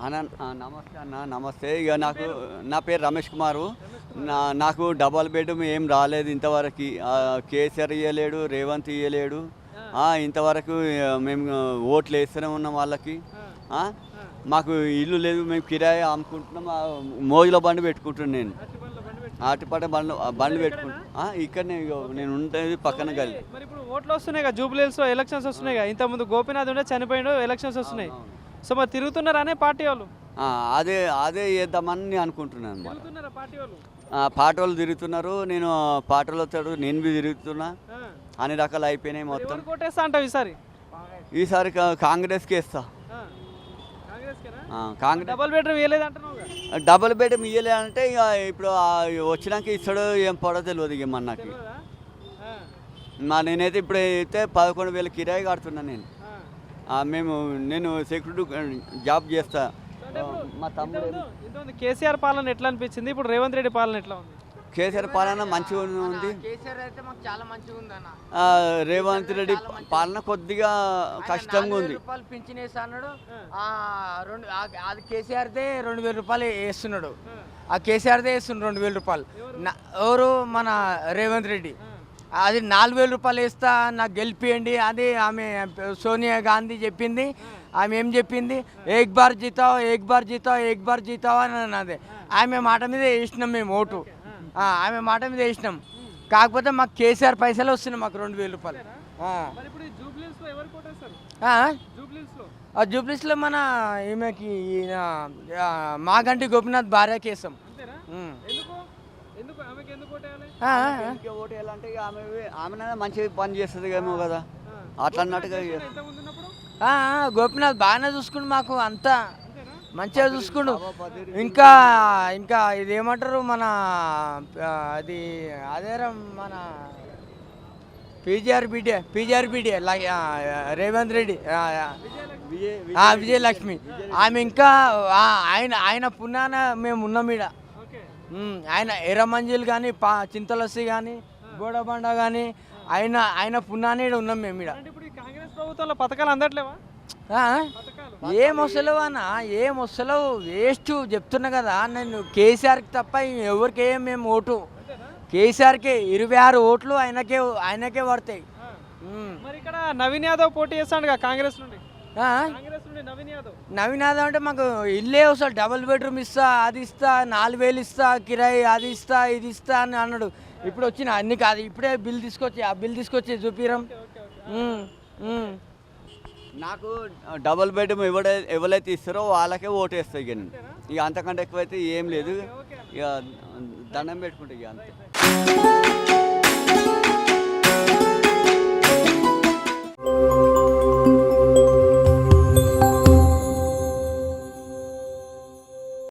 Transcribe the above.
నమస్తే అన్న, నమస్తే. ఇక నా పేరు రమేష్ కుమారు. నాకు డబల్ బెడ్రూమ్ ఏం రాలేదు ఇంతవరకు. కేసీఆర్ ఇవ్వలేడు, రేవంత్ ఇవ్వలేడు. ఇంతవరకు మేము ఓట్లు వేస్తూనే ఉన్నాం వాళ్ళకి. మాకు ఇల్లు లేదు, మేము కిరాయి అమ్ముకుంటున్నాం. మోజులో బండి పెట్టుకుంటున్నాను నేను. ఆటిపాట బండ్లు పెట్టుకుంటున్నా. ఇక్కడనే నేను ఉండేది పక్కన గల్లి. మరి ఇప్పుడు ఓట్లు వస్తున్నాయి కదా, జూబ్లీహిల్స్లో ఎలక్షన్స్ వస్తున్నాయి కదా. ఇంతకుముందు గోపీనాథ్ ఉండే చనిపోయిండు, ఎలక్షన్స్ వస్తున్నాయి. సో మరి తిరుగుతున్నారు అనే పార్టీ వాళ్ళు. అదే చేద్దామని అనుకుంటున్నాను. పార్టీ వాళ్ళు పాట వాళ్ళు తిరుగుతున్నారు, నేను పాటలు వచ్చాడు, నేను బి తిరుగుతున్నా. అన్ని రకాలు అయిపోయినాయి మొత్తం. కోటేస్తా అంటావు ఈసారి కాంగ్రెస్కి వేస్తా. కాంగ్రెస్ డబుల్ బెడ్రూమ్ ఇవ్వలేదు అంటున్నావు. డబుల్ బెడ్రూమ్ ఇవ్వలే అంటే ఇక ఇప్పుడు వచ్చినాక ఇస్తాడో ఏం పడో తెలియదు ఇక మనకి. నేనైతే ఇప్పుడు అయితే 11,000 కిరాయి కడుతున్నా నేను. నేను సెక్యూరిటీ జాబ్ చేస్తా. మా తమ్ముడు కేసీఆర్ పాలన ఎట్లా అనిపించింది, ఇప్పుడు రేవంత్ రెడ్డి పాలన ఎట్లా ఉంది? కేసీఆర్ పాలన మంచిగా ఉంది. రేవంత్ రెడ్డి పాలన కొద్దిగా కష్టంగా ఉంది. పింఛన్ వేస్తా అన్నాడు, అది కేసీఆర్దే 2,000 రూపాయలు వేస్తున్నాడు. ఆ కేసీఆర్దే వేస్తున్నాడు 2,000 రూపాయలు. ఎవరు మన రేవంత్ రెడ్డి అది 4,000 రూపాయలు వేస్తా, నాకు గెలిపియండి అది ఆమె సోనియా గాంధీ చెప్పింది. ఆమె ఏం చెప్పింది, ఏక్ బార్ జీతావు ఏక్ బార్ జీతావు ఏక్ బార్ జీతావు అని అన్నది. ఆమె మాట మీద వేసినాం మేము ఓటు. ఆమె మాట మీద వేసినాం. కాకపోతే మాకు కేసీఆర్ పైసలు వస్తున్నాయి, మాకు 2,000 రూపాయలు. జూబ్లీస్లో మన ఈమెకి మాగంటి గోపీనాథ్ భార్య కేసం. ఓటు వేయాలంటే ఆమె మంచి పని చేస్తుంది ఏమో కదా, అట్లా అన్నట్టుగా. గోపీనాథ్ బాగానే చూసుకుండు, మాకు అంతా మంచిగా చూసుకుండు. ఇంకా ఇంకా ఇదేమంటారు మన అది అదేరా మన పీజీఆర్బీడీ రేవంత్ రెడ్డి విజయలక్ష్మి ఆమె ఇంకా ఆయన పుణ్యాన మేము ఉన్నాం ఈడ. ఆయన ఎర్రమంజిల్ కానీ చింతలస్సి కానీ గోడబండ కానీ ఆయన పుణ్యాన ఈడ ఉన్నాం మేము ఈడ. కాంగ్రెస్ ప్రభుత్వంలో పథకాలు అందట్లేవా? ఏం వస్తలేవు అన్న, ఏం వస్తలేవు, వేస్ట్ చెప్తున్నా కదా నేను. కేసీఆర్కి తప్ప ఎవరికి ఏం మేము ఓటు కేసీఆర్కే 26 ఓట్లు ఆయనకే పడతాయి. మరి ఇక్కడ నవీన్ యాదవ్ పోటీ చేస్తాడు కాంగ్రెస్ నుండి. నవీన్ యాదవ్ అంటే మాకు ఇల్లే వస్తాడు, డబుల్ బెడ్రూమ్ ఇస్తా, అది ఇస్తా, 4,000 ఇస్తా కిరాయి, అది ఇస్తా ఇది ఇస్తా అని అన్నాడు. ఇప్పుడు వచ్చిన అన్ని కాదు, ఇప్పుడే బిల్ తీసుకొచ్చి చూపిరం. నాకు డబుల్ బెడ్రూమ్ ఎవరైతే ఇస్తారో వాళ్ళకే ఓటు వేస్తాయి. ఇక అంతకంటే ఎక్కువైతే ఏం లేదు. ఇక దండం పెట్టుకుంటా ఇక అంతే.